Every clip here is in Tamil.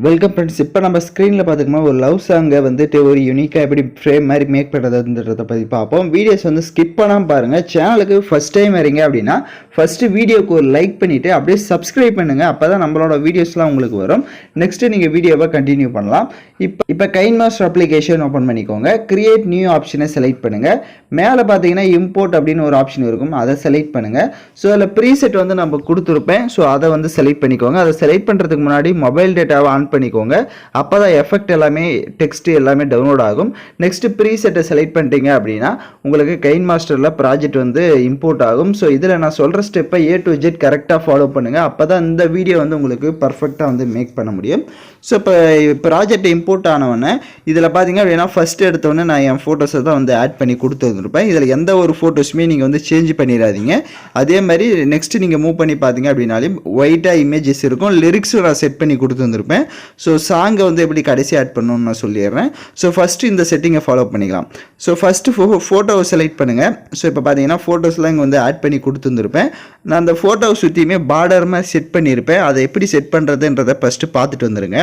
Welcome friends. இப்போ நம்ம ஸ்க்ரீனில் பார்த்துக்கோமா ஒரு லவ் சாங்கை வந்துட்டு ஒரு யூனிக்காக எப்படி ஃப்ரேம் மாதிரி மேக் பண்ணுறதுன்றதை பற்றி பார்ப்போம். வீடியோஸ் வந்து ஸ்கிப் பண்ணாமல் பாருங்கள். சேனலுக்கு ஃபஸ்ட் டைம் வரீங்க அப்படின்னா ஃபஸ்ட்டு வீடியோக்கு ஒரு லைக் பண்ணிவிட்டு அப்படியே சப்ஸ்கிரைப் பண்ணுங்கள். அப்போ தான் நம்மளோட வீடியோஸ்லாம் உங்களுக்கு வரும். நெக்ஸ்ட்டு நீங்கள் வீடியோவை கண்டினியூ பண்ணலாம். இப்போ கைன்மாஸ்டர் அப்ளிகேஷன் ஓப்பன் பண்ணிக்கோங்க. கிரியேட் நியூ ஆப்ஷனை செலக்ட் பண்ணுங்கள். மேலே பார்த்தீங்கன்னா இம்போர்ட் அப்படின்னு ஒரு ஆப்ஷன் இருக்கும், அதை செலக்ட் பண்ணுங்கள். ஸோ அதில் ப்ரீசெட் வந்து நம்ம கொடுத்துருப்பேன். ஸோ அதை வந்து செலக்ட் பண்ணிக்கோங்க. அதை செலக்ட் பண்ணுறதுக்கு முன்னாடி மொபைல் டேட்டாவை ஆன் பண்ணிக்கோங்க. அப்போ தான் எஃபெக்ட் எல்லாமே டெக்ஸ்ட் எல்லாமே டவுன்லோட் ஆகும். நெக்ஸ்ட் ப்ரீசெட்டை செலக்ட் பண்ணிட்டீங்க அப்படின்னா உங்களுக்கு கைன்மாஸ்டரில் ப்ராஜெக்ட் வந்து இம்போர்ட் ஆகும். ஸோ இதில் நான் சொல்கிற ஸ்டெப்பை A to Z கரெக்டாக ஃபாலோ பண்ணுங்கள். அப்போ தான் இந்த வீடியோ வந்து உங்களுக்கு பர்ஃபெக்டாக வந்து மேக் பண்ண முடியும். ஸோ இப்போ ப்ராஜெக்ட் இம்போர்ட் ஆனவொடனே இதில் பார்த்தீங்க அப்படின்னா ஃபஸ்ட்டு எடுத்தோடனே நான் என் ஃபோட்டோஸை தான் வந்து ஆட் பண்ணி கொடுத்துருப்பேன். இதில் எந்த ஒரு ஃபோட்டோஸுமே நீங்கள் வந்து சேஞ்ச் பண்ணிடாதீங்க. அதே மாதிரி நெக்ஸ்ட்டு நீங்கள் மூவ் பண்ணி பார்த்தீங்க அப்படின்னாலே ஒயிட்டாக இமேஜஸ் இருக்கும். லிரிக்ஸும் நான் செட் பண்ணி கொடுத்துருந்துருப்பேன். ஸோ சாங்கை வந்து எப்படி கடைசி ஆட் பண்ணணும்னு நான் சொல்லிடுறேன். ஸோ ஃபஸ்ட்டு இந்த செட்டிங்கை ஃபாலோ பண்ணிக்கலாம். ஸோ ஃபஸ்ட்டு ஃபோட்டோவை செலக்ட் பண்ணுங்கள். ஸோ இப்போ பார்த்தீங்கன்னா ஃபோட்டோஸ்லாம் இங்கே வந்து ஆட் பண்ணி கொடுத்துருந்துருப்பேன். நான் அந்த ஃபோட்டோவை சுற்றியுமே பார்டர் மாதிரி செட் பண்ணியிருப்பேன். அதை எப்படி செட் பண்ணுறதுன்றதை ஃபஸ்ட்டு பார்த்துட்டு வந்துடுங்க.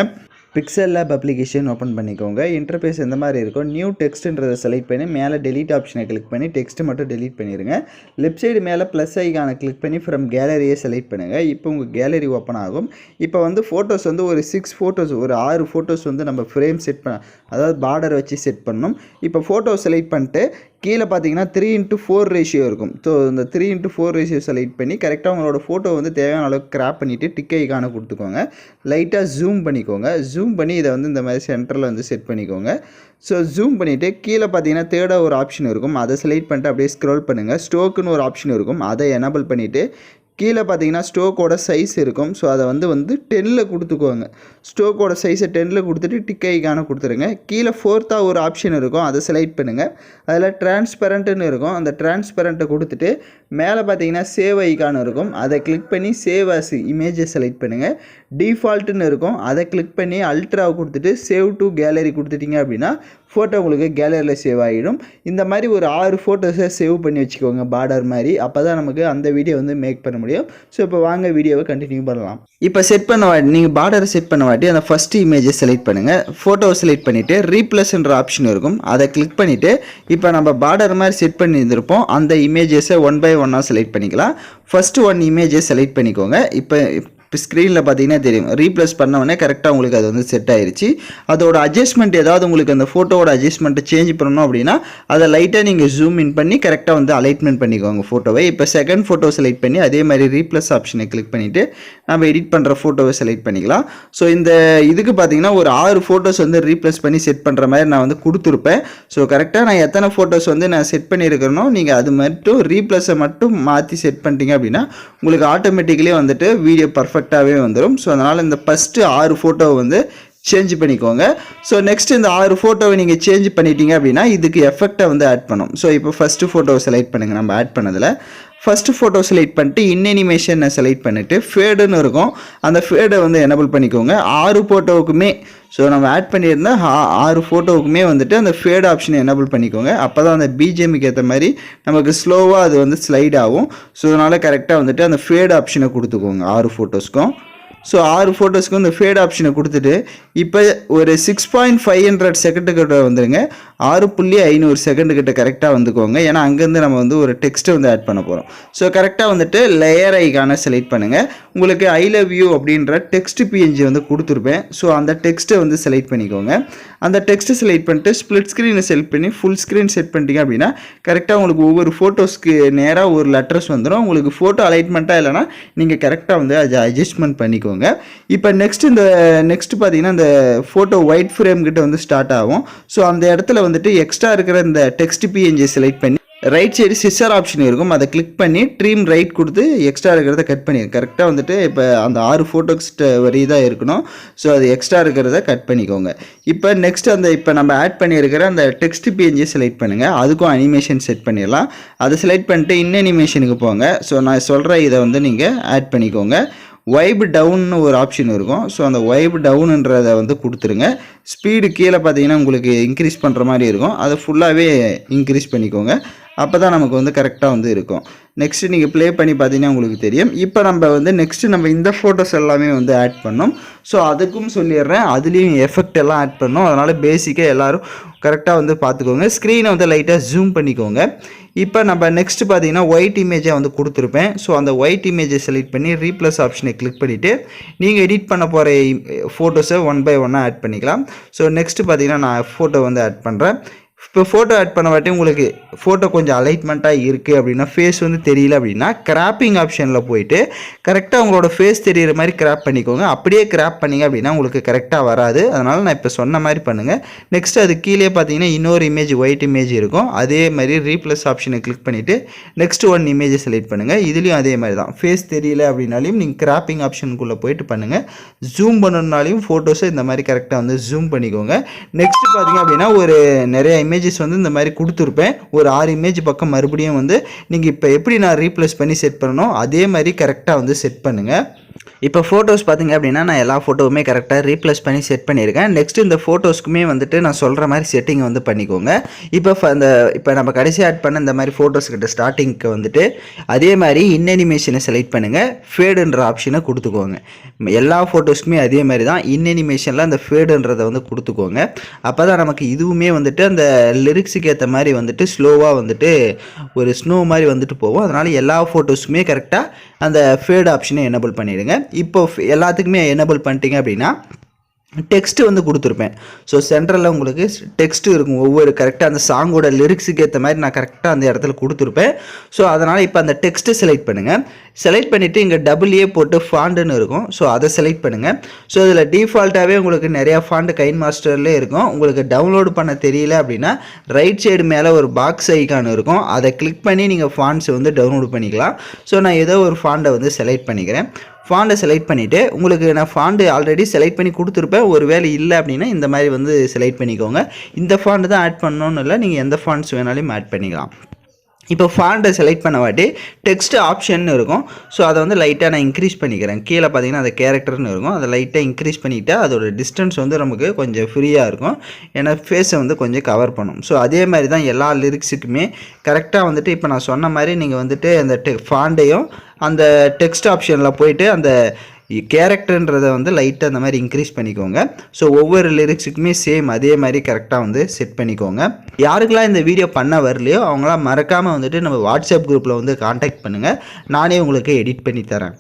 பிக்சல் லேப் அப்ளிகேஷன் ஓப்பன் பண்ணிக்கோங்க. இன்டர்ஃபேஸ் இந்த மாதிரி இருக்கும். நியூ டெக்ஸ்ட்ன்றதை செலக்ட் பண்ணி மேலே டெலீட் ஆப்ஷனை கிளிக் பண்ணி டெக்ஸ்ட்டு மட்டும் டெலீட் பண்ணிடுங்க. லெஃப்ட் சைடு மேலே ப்ளஸ் ஐக்கானை கிளிக் பண்ணி ஃப்ரம் கேலரியை செலக்ட் பண்ணுங்கள். இப்போ உங்கள் கேலரி ஓப்பன் ஆகும். இப்போ வந்து ஃபோட்டோஸ் வந்து ஒரு 6 ஃபோட்டோஸ், ஒரு 6 ஃபோட்டோஸ் வந்து நம்ம ஃப்ரேம் செட் பண்ண, அதாவது பார்டர் வச்சு செட் பண்ணணும். இப்போ ஃபோட்டோ செலக்ட் பண்ணிட்டு கீழே பார்த்தீங்கன்னா 3:4 ரேஷியோ இருக்கும். ஸோ இந்த 3:4 ரேஷியோ செலக்ட் பண்ணி கரெக்டாக உங்களோட ஃபோட்டோ வந்து தேவையான அளவுக்கு கிராப் பண்ணிவிட்டு டிக் ஐக்கானை கொடுத்துக்கோங்க. லைட்டாக ஜூம் பண்ணிக்கோங்க. ஜூம் பண்ணி இதை வந்து இந்த மாதிரி சென்டரில் வந்து செட் பண்ணிக்கோங்க. ஸோ ஜூம் பண்ணிவிட்டு கீழே பார்த்தீங்கன்னா தேர்டாக ஒரு ஆப்ஷன் இருக்கும், அதை செலக்ட் பண்ணிட்டு அப்படியே ஸ்க்ரோல் பண்ணுங்கள். ஸ்டோக்குன்னு ஒரு ஆப்ஷன் இருக்கும், அதை எனேபிள் பண்ணிவிட்டு கீழே பார்த்தீங்கன்னா ஸ்டோக்கோட சைஸ் இருக்கும். ஸோ அதை வந்து 10ல் கொடுத்துக்கோங்க. ஸ்டோக்கோட சைஸை 10ல் கொடுத்துட்டு டிக் ஐக்கான கொடுத்துருங்க. கீழே 4th ஒரு ஆப்ஷன் இருக்கும், அதை செலக்ட் பண்ணுங்கள். அதில் டிரான்ஸ்பரண்ட்டுன்னு இருக்கும், அந்த டிரான்ஸ்பரண்ட்டை கொடுத்துட்டு மேலே பார்த்தீங்கன்னா சேவ் ஐக்கான இருக்கும், அதை கிளிக் பண்ணி சேவ் ஆஸ் இமேஜை செலக்ட் பண்ணுங்கள். டிஃபால்ட்டுன்னு இருக்கும், அதை கிளிக் பண்ணி அல்ட்ராவை கொடுத்துட்டு சேவ் டு கேலரி கொடுத்துட்டிங்க அப்படின்னா ஃபோட்டோ உங்களுக்கு கேலரியில் சேவ் ஆகிடும். இந்த மாதிரி ஒரு 6 ஃபோட்டோஸை சேவ் பண்ணி வச்சுக்கோங்க பார்டர் மாதிரி. அப்போ தான் நமக்கு அந்த வீடியோ வந்து மேக் பண்ண முடியும். ஸோ இப்போ வாங்க வீடியோவை கண்டினியூ பண்ணலாம். இப்போ செட் பண்ண வாட்டி நீங்கள் பார்டரை செட் பண்ண வாட்டி அந்த ஃபஸ்ட்டு இமேஜை செலக்ட் பண்ணுங்கள். ஃபோட்டோவை செலக்ட் பண்ணிவிட்டு ரீப்ளேஸ்ன்ற ஆப்ஷன் இருக்கும், அதை கிளிக் பண்ணிவிட்டு இப்போ நம்ம பார்டர் மாதிரி செட் பண்ணியிருந்திருப்போம் அந்த இமேஜஸை 1 by 1 செலக்ட் பண்ணிக்கலாம். ஃபஸ்ட்டு 1 இமேஜை செலக்ட் பண்ணிக்கோங்க. இப்போ ஸ்க்ரீனில் பார்த்தீங்கன்னா தெரியும், ரீப்ளேஸ் பண்ணவொடனே கரெக்டாக உங்களுக்கு அது வந்து செட் ஆயிடுச்சு. அதோட அட்ஜஸ்ட்மெண்ட் ஏதாவது உங்களுக்கு அந்த ஃபோட்டோவோட அட்ஜஸ்ட்மெண்ட்டை சேஞ்ச் பண்ணணும் அப்படின்னா அதை லைட்டாக நீங்கள் ஜூம் இன் பண்ணி கரெக்டாக வந்து அலைட்மெண்ட் பண்ணிக்கோங்க ஃபோட்டோவை. இப்போ செகண்ட் ஃபோட்டோ செலக்ட் பண்ணி அதே மாதிரி ரீப்ளேஸ் ஆப்ஷனை கிளிக் பண்ணிவிட்டு நம்ம எடிட் பண்ணுற ஃபோட்டோவை செலக்ட் பண்ணிக்கலாம். ஸோ இந்த இதுக்கு பார்த்தீங்கன்னா ஒரு 6 ஃபோட்டோஸ் வந்து ரீப்ளேஸ் பண்ணி செட் பண்ணுற மாதிரி நான் வந்து கொடுத்துருப்பேன். ஸோ கரெக்டாக நான் எத்தனை ஃபோட்டோஸ் வந்து நான் செட் பண்ணியிருக்கிறனோ நீங்கள் அது மட்டும் ரீப்ளேஸை மட்டும் மாற்றி செட் பண்ணிட்டீங்க அப்படின்னா உங்களுக்கு ஆட்டோமேட்டிக்கலி வந்துட்டு வீடியோ பர்ஃபெக்டாகவே வந்துடும். ஸோ அதனால் இந்த ஃபஸ்ட்டு 6 ஃபோட்டோவை வந்து சேஞ்ச் பண்ணிக்கோங்க. ஸோ நெக்ஸ்ட் இந்த 6 ஃபோட்டோவை நீங்கள் சேஞ்ச் பண்ணிட்டீங்க அப்படின்னா இதுக்கு எஃபெக்டை வந்து ஆட் பண்ணும். ஸோ இப்போ ஃபஸ்ட்டு ஃபோட்டோவை செலக்ட் பண்ணுங்கள். நம்ம ஆட் பண்ணதில் ஃபஸ்ட்டு ஃபோட்டோ செலக்ட் பண்ணிட்டு இன்அனிமேஷனை செலக்ட் பண்ணிவிட்டு ஃபேடுன்னு இருக்கும், அந்த ஃபேடை வந்து எனேபிள் பண்ணிக்கோங்க. 6 ஃபோட்டோவுக்குமே, ஸோ நம்ம ஆட் பண்ணியிருந்தால் 6 ஃபோட்டோவுக்குமே வந்துட்டு அந்த ஃபேட் ஆப்ஷனை எனேபிள் பண்ணிக்கோங்க. அப்போ தான் அந்த பிஜிஎம்க்கு ஏற்ற மாதிரி நமக்கு ஸ்லோவாக அது வந்து ஸ்லைட் ஆகும். ஸோ அதனால் கரெக்டாக வந்துட்டு அந்த ஃபேட் ஆப்ஷனை கொடுத்துக்கோங்க 6 ஃபோட்டோஸ்க்கும். ஸோ 6 ஃபோட்டோஸ்க்கு இந்த ஃபேட் ஆப்ஷனை கொடுத்துட்டு இப்போ ஒரு 6.500 செகண்டுக்கிட்ட வந்துடுங்க. 6.500 செகண்டுக்கிட்ட கரெக்டாக வந்துக்கோங்க. ஏன்னா அங்கேருந்து நம்ம வந்து ஒரு டெக்ஸ்ட்டை வந்து ஆட் பண்ண போகிறோம். ஸோ கரெக்டாக வந்துட்டு லேயர் ஐக்கான செலக்ட் பண்ணுங்கள். உங்களுக்கு ஐ லவ் யூ அப்படின்ற டெக்ஸ்ட் பிஎன்ஜி வந்து கொடுத்துருப்பேன். ஸோ அந்த டெக்ஸ்ட்டை வந்து செலக்ட் பண்ணிக்கோங்க. அந்த டெக்ஸ்ட்டை செலக்ட் பண்ணிட்டு ஸ்ப்ளிட் ஸ்க்ரீனை செலக்ட் பண்ணி ஃபுல் ஸ்க்ரீன் செட் பண்ணிட்டீங்க அப்படின்னா கரெக்டாக உங்களுக்கு ஒவ்வொரு ஃபோட்டோஸ்க்கு நேராக ஒரு லெட்டர்ஸ் வந்துடும். உங்களுக்கு ஃபோட்டோ அலைட்மெண்ட்டாக இல்லைனா நீங்கள் கரெக்டாக வந்து அதை அட்ஜஸ்ட்மெண்ட் பண்ணிக்கோங்க. இப்போ நெக்ஸ்ட் பார்த்தீங்கன்னா இந்த ஃபோட்டோ ஒயிட் ஃப்ரேம் கிட்ட வந்து ஸ்டார்ட் ஆகும். ஸோ அந்த இடத்துல வந்துட்டு எக்ஸ்ட்ரா இருக்கிற இந்த டெக்ஸ்ட் பிஎன்ஜி செலக்ட் பண்ணி ரைட் சைடு சிசர் ஆப்ஷன் இருக்கும், அதை கிளிக் பண்ணி ட்ரீம் ரைட் கொடுத்து எக்ஸ்ட்ரா இருக்கிறத கட் பண்ணிடுங்க. கரெக்டாக வந்துட்டு இப்போ அந்த 6 ஃபோட்டோஸ் வரி தான் இருக்கணும். ஸோ அது எக்ஸ்ட்ரா இருக்கிறத கட் பண்ணிக்கோங்க. இப்போ நெக்ஸ்ட் இப்போ நம்ம ஆட் பண்ணியிருக்கிற அந்த டெக்ஸ்ட் பிஎன்ஜி செலக்ட் பண்ணுங்கள். அதுக்கும் அனிமேஷன் செட் பண்ணிடலாம். அதை செலக்ட் பண்ணிட்டு அனிமேஷனுக்கு போங்க. ஸோ நான் சொல்கிற இதை வந்து நீங்கள் ஆட் பண்ணிக்கோங்க. வைப் டவுன்னு ஒரு ஆப்ஷன் இருக்கும். ஸோ அந்த வைப் டவுனுன்றதை வந்து கொடுத்துருங்க. ஸ்பீடு கீழே பார்த்தீங்கன்னா உங்களுக்கு இன்க்ரீஸ் பண்ணுற மாதிரி இருக்கும். அதை ஃபுல்லாகவே இன்க்ரீஸ் பண்ணிக்கோங்க. அப்போ தான் நமக்கு வந்து கரெக்டாக வந்து இருக்கும். நெக்ஸ்ட்டு நீங்கள் ப்ளே பண்ணி பார்த்தீங்கன்னா உங்களுக்கு தெரியும். இப்போ நம்ம வந்து நெக்ஸ்ட்டு நம்ம இந்த ஃபோட்டோஸ் எல்லாமே வந்து ஆட் பண்ணோம். ஸோ அதுக்கும் சொல்லிடுறேன், அதுலேயும் எஃபெக்ட் எல்லாம் ஆட் பண்ணோம். அதனால் பேசிக்காக எல்லோரும் கரெக்டாக வந்து பார்த்துக்கோங்க. ஸ்க்ரீனை வந்து லைட்டாக ஜூம் பண்ணிக்கோங்க. இப்போ நம்ம நெக்ஸ்ட் பார்த்தீங்கன்னா ஒயிட் இமேஜை வந்து கொடுத்துருப்பேன். ஸோ அந்த ஒயிட் இமேஜை செலக்ட் பண்ணி ரீப்ளஸ் ஆப்ஷனை கிளிக் பண்ணிவிட்டு நீங்கள் எடிட் பண்ண போகிற ஃபோட்டோஸை 1 by 1 ஆட் பண்ணிக்கலாம். ஸோ நெக்ஸ்ட்டு பார்த்தீங்கன்னா நான் ஃபோட்டோ வந்து ஆட் பண்ணுறேன். இப்போ ஃபோட்டோ ஆட் பண்ண வாட்டி உங்களுக்கு ஃபோட்டோ கொஞ்சம் அலைட்மெண்ட்டாக இருக்குது அப்படின்னா, ஃபேஸ் வந்து தெரியல அப்படின்னா, கிராப்பிங் ஆப்ஷனில் போயிட்டு கரெக்டாக உங்களோட ஃபேஸ் தெரிகிற மாதிரி கிராப் பண்ணிக்கோங்க. அப்படியே கிராப் பண்ணிங்க அப்படின்னா உங்களுக்கு கரெக்டாக வராது. அதனால் நான் இப்போ சொன்ன மாதிரி பண்ணுங்கள். நெக்ஸ்ட் அது கீழே பார்த்தீங்கன்னா இன்னொரு இமேஜ் ஒயிட் இமேஜ் இருக்கும். அதே மாதிரி ரீப்ளஸ் ஆப்ஷனை கிளிக் பண்ணிவிட்டு நெக்ஸ்ட் ஒன் இமேஜை செலக்ட் பண்ணுங்கள். இதுலேயும் அதே மாதிரி தான், ஃபேஸ் தெரியல அப்படின்னாலையும் நீங்கள் கிராப்பிங் ஆப்ஷனுக்குள்ளே போயிட்டு பண்ணுங்கள். ஜூம் பண்ணணுன்னாலையும் ஃபோட்டோஸை இந்த மாதிரி கரெக்டாக வந்து ஜூம் பண்ணிக்கோங்க. நெக்ஸ்ட் பார்த்தீங்க அப்படின்னா ஒரு நிறைய இமேஜஸ் வந்து இந்த மாதிரி கொடுத்துருப்பேன். ஒரு 6 இமேஜ் பக்கம் மறுபடியும் வந்து நீங்கள் இப்போ எப்படி நான் ரீப்ளேஸ் பண்ணி செட் பண்ணணும் அதே மாதிரி கரெக்டாக வந்து செட் பண்ணுங்கள். இப்போ ஃபோட்டோஸ் பார்த்திங்க அப்படின்னா நான் எல்லா ஃபோட்டோவுமே கரெக்டாக ரீப்ளேஸ் பண்ணி செட் பண்ணியிருக்கேன். நெக்ஸ்ட் இந்த ஃபோட்டோஸ்க்குமே வந்துட்டு நான் சொல்கிற மாதிரி செட்டிங் வந்து பண்ணிக்கோங்க. இப்போ நம்ம கடைசி ஆட் பண்ண இந்த மாதிரி ஃபோட்டோஸ் கிட்ட ஸ்டார்டிங்க்கு வந்துட்டு அதே மாதிரி இன்அனிமேஷனை செலக்ட் பண்ணுங்கள். ஃபேடுன்ற ஆப்ஷனை கொடுத்துக்கோங்க. எல்லா ஃபோட்டோஸ்க்குமே அதே மாதிரி தான் இன்அனிமேஷனில் அந்த ஃபேடுன்றதை வந்து கொடுத்துக்கோங்க. அப்போ தான் நமக்கு இதுவுமே வந்துட்டு அந்த லிரிக்ஸுக்கு ஏற்ற மாதிரி வந்துட்டு ஸ்லோவாக வந்துட்டு ஒரு ஸ்னோ மாதிரி வந்துட்டு போகும். அதனால் எல்லா ஃபோட்டோஸுமே கரெக்டாக அந்த ஃபேட் ஆப்ஷனை எனேபிள் பண்ணிடுங்க. இப்போ எல்லாத்துக்குமே எனேபிள் பண்ணிட்டீங்க அப்படின்னா டெக்ஸ்ட் வந்து கொடுத்துருப்பேன். ஸோ சென்ட்ரலில் உங்களுக்கு டெக்ஸ்ட்டு இருக்கும். ஒவ்வொரு கரெக்டாக அந்த சாங்கோட லிரிக்ஸுக்கு ஏற்ற மாதிரி நான் கரெக்டாக அந்த இடத்துல கொடுத்துருப்பேன். ஸோ அதனால் இப்போ அந்த டெக்ஸ்ட்டு செலக்ட் பண்ணுங்கள். செலக்ட் பண்ணிவிட்டு இங்கே டபுள்ஏ போட்டு ஃபாண்டுன்னு இருக்கும். ஸோ அதை செலக்ட் பண்ணுங்கள். ஸோ இதில் டிஃபால்ட்டாகவே உங்களுக்கு நிறையா ஃபாண்ட் கைன் மாஸ்டர்லேயே இருக்கும். உங்களுக்கு டவுன்லோடு பண்ண தெரியல அப்படின்னா ரைட் சைடு மேலே ஒரு பாக்ஸ் ஐக்கான் இருக்கும். அதை கிளிக் பண்ணி நீங்கள் ஃபாண்ட்ஸை வந்து டவுன்லோடு பண்ணிக்கலாம். ஸோ நான் ஏதோ ஒரு ஃபாண்டை வந்து செலக்ட் பண்ணிக்கிறேன். ஃபாண்டை செலக்ட் பண்ணிவிட்டு உங்களுக்கு நான் ஃபாண்டு ஆல்ரெடி செலக்ட் பண்ணி கொடுத்துருப்பேன். ஒரு வேலை இல்லை அப்படின்னா இந்த மாதிரி வந்து செலக்ட் பண்ணிக்கோங்க. இந்த ஃபாண்டு தான் ஆட் பண்ணணும்னு இல்லை, நீங்கள் எந்த ஃபாண்ட்ஸ் வேணாலும் ஆட் பண்ணிக்கலாம். இப்போ ஃபாண்டை செலக்ட் பண்ண வாட்டி டெக்ஸ்ட் ஆப்ஷன் இருக்கும். ஸோ அதை வந்து லைட்டாக நான் இன்க்ரீஸ் பண்ணிக்கிறேன். கீழே பார்த்தீங்கன்னா அது கேரக்டர்னு இருக்கும். அதை லைட்டாக இன்க்ரீஸ் பண்ணிவிட்டு அதோட டிஸ்டன்ஸ் வந்து நமக்கு கொஞ்சம் ஃப்ரீயாக இருக்கும். ஏன்னா ஃபேஸை வந்து கொஞ்சம் கவர் பண்ணும். ஸோ அதே மாதிரி தான் எல்லா லிரிக்ஸுக்குமே கரெக்டாக வந்துட்டு இப்போ நான் சொன்ன மாதிரி நீங்கள் வந்துட்டு அந்த ஃபாண்டையும் அந்த டெக்ஸ்ட் ஆப்ஷனில் போயிட்டு அந்த கேரக்டர்ன்றதை வந்து லைட்டாக அந்த மாதிரி இன்க்ரீஸ் பண்ணிக்கோங்க. ஸோ ஒவ்வொரு லிரிக்ஸுக்குமே சேம் அதே மாதிரி கரெக்டாக வந்து செட் பண்ணிக்கோங்க. யாருக்கெல்லாம் இந்த வீடியோ பண்ண வரலையோ அவங்களாம் மறக்காமல் வந்துட்டு நம்ம வாட்ஸ்அப் குரூப்பில் வந்து காண்டாக்ட் பண்ணுங்கள். நானே உங்களுக்கு எடிட் பண்ணி தரேன்.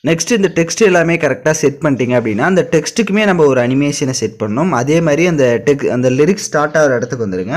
நெக்ஸ்ட் இந்த டெக்ஸ்ட் எல்லாமே கரெக்டாக செட் பண்ணிட்டீங்க அப்படின்னா அந்த டெக்ஸ்ட்டுக்குமே நம்ம ஒரு அனிமேஷனை செட் பண்ணணும். அதே மாதிரி அந்த லிரிக்ஸ் ஸ்டார்ட் ஆகிற இடத்துக்கு வந்துடுங்க.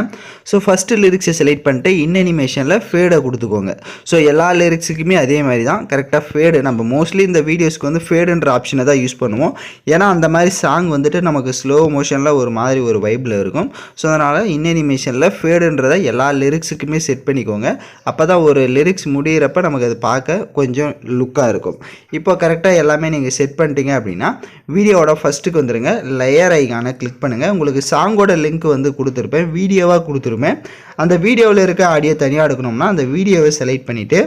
ஸோ ஃபஸ்ட்டு லிரிக்ஸை செலக்ட் பண்ணிட்டு அனிமேஷனில் ஃபேடை கொடுத்துக்கோங்க. ஸோ எல்லா லிரிக்ஸுக்குமே அதே மாதிரி தான் கரெக்டாக ஃபேடு. நம்ம மோஸ்ட்லி இந்த வீடியோஸ்க்கு வந்து ஃபேடுன்ற ஆப்ஷனை தான் யூஸ் பண்ணுவோம். ஏன்னா அந்த மாதிரி சாங் வந்துட்டு நமக்கு ஸ்லோ மோஷனில் ஒரு மாதிரி ஒரு வைப்பில் இருக்கும். ஸோ அதனால் அனிமேஷனில் ஃபேடுன்றதை எல்லா லிரிக்ஸுக்குமே செட் பண்ணிக்கோங்க. அப்போ தான் ஒரு லிரிக்ஸ் முடிகிறப்ப நமக்கு அது பார்க்க கொஞ்சம் லுக்காக இருக்கும். இப்போ கரெக்டாக எல்லாமே நீங்கள் செட் பண்ணிட்டீங்க அப்படின்னா வீடியோவோட ஃபஸ்ட்டுக்கு வந்துடுங்க. லேயர் ஐகானை கிளிக் பண்ணுங்கள். உங்களுக்கு சாங்கோட லிங்க் வந்து கொடுத்துருப்பேன், வீடியோவாக கொடுத்துருப்பேன். அந்த வீடியோவில் இருக்க ஆடியோ தனியாக எடுக்கணும்னா அந்த வீடியோவை செலக்ட் பண்ணிவிட்டு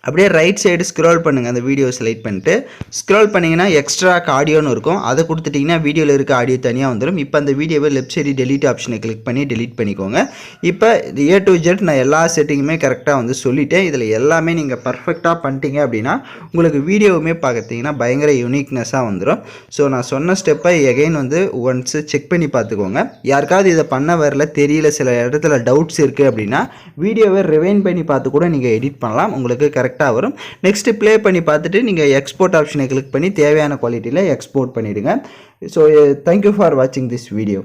அப்படியே ரைட் சைடு ஸ்க்ரோல் பண்ணுங்கள். அந்த வீடியோ செலக்ட் பண்ணிட்டு ஸ்க்ரோல் பண்ணிங்கன்னா எக்ஸ்ட்ரா ஆடியோன்னு இருக்கும். அதை கொடுத்துட்டிங்கன்னா வீடியோவில் இருக்க ஆடியோ தனியாக வந்துடும். இப்போ அந்த வீடியோவை லெஃப்ட் சைடு டெலீட் ஆப்ஷனை கிளிக் பண்ணி டெலீட் பண்ணிக்கோங்க. இப்போ A to Z நான் எல்லா செட்டிங்குமே கரெக்டாக வந்து சொல்லிட்டேன். இதில் எல்லாமே நீங்கள் பர்ஃபெக்டாக பண்ணிட்டீங்க அப்படின்னா உங்களுக்கு வீடியோவுமே பார்த்தீங்கன்னா பயங்கர யூனிக்னஸாக வந்துடும். ஸோ நான் சொன்ன ஸ்டெப்பை எகைன் வந்து ஒன்ஸு செக் பண்ணி பார்த்துக்கோங்க. யாருக்காவது இதை பண்ண வரல தெரியல, சில இடத்துல டவுட்ஸ் இருக்குது அப்படின்னா வீடியோவை ரிவைண்ட் பண்ணி பார்த்து கூட நீங்கள் எடிட் பண்ணலாம். உங்களுக்கு கரெக்டாக வரும். நெக்ஸ்ட் ப்ளே பண்ணி பார்த்துட்டு நீங்கள் எக்ஸ்போர்ட் ஆப்ஷனை கிளிக் பண்ணி தேவையான குவாலிட்டியில் எக்ஸ்போர்ட் பண்ணிடுங்க. ஸோ தேங்க்யூ ஃபார் வாட்சிங் திஸ் வீடியோ.